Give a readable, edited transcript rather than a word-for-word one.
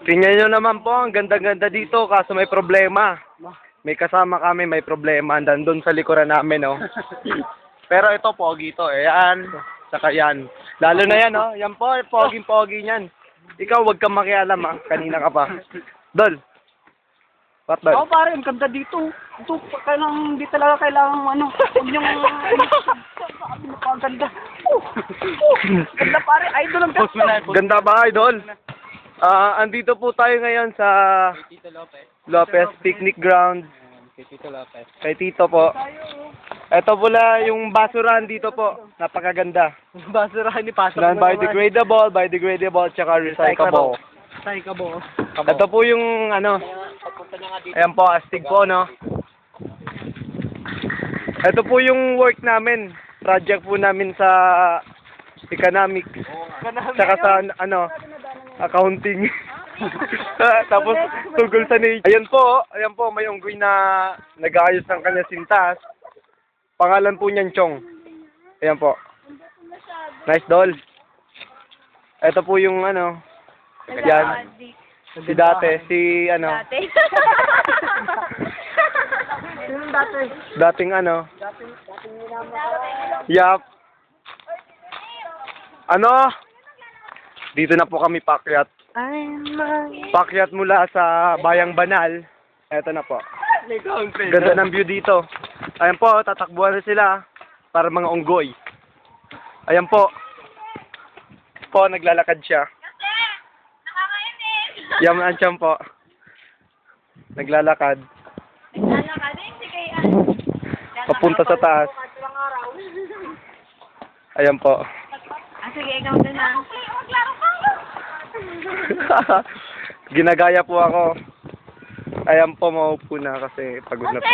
Tingnan nyo naman po, ang ganda-ganda dito, kaso may problema. May kasama kami, may problema. Nandun sa likuran namin, oh. Pero ito, pogi to. Ayan, saka yan. Lalo na yan, oh. Yan po, poging-pogi niyan. Ikaw, wag kang makialam, ah. Kanina ka pa. Dol. What, Dol? Oo, pare, ang ganda dito. Ito, di talaga kailangan, huwag niyong, sabi mo pa, ang ganda. Ganda, pare, idol ang ganda. Ganda ba, Idol? Andito po tayo ngayon sa Tito Lopez Picnic Ground. Kay Tito Lopez. Kay Tito po. Ito pala yung basurahan dito po. Napakaganda. Basurahan ni Pasok. Biodegradable, tsaka recyclable. Recyclable. Ito po yung ayan po, astig po, no? Ito po yung work namin. Project po namin sa economics. Tsaka sa, accounting. Tapos, tugol sa nature. Ayan po, may unggoy na nag-aayos ng kanya sintas. Pangalan po niyan, Chong. Ayan po. Nice doll. Ito po yung, yan. Si dati, Dati. Sino dati? dating Yap. Dito na po kami pakyat. Pakyat mula sa Bayang Banal. Eto na po. Ganda ng view dito. Ayan po, tatakbuhan na sila para mga unggoy. Ayan po. Naglalakad siya. Yaman siyang po. Naglalakad. Papunta sa taas. Ayan po. Sige, ikaw din na. Maglaro ka. Ginagaya po ako. Ayan po, maupo na kasi pagod na po.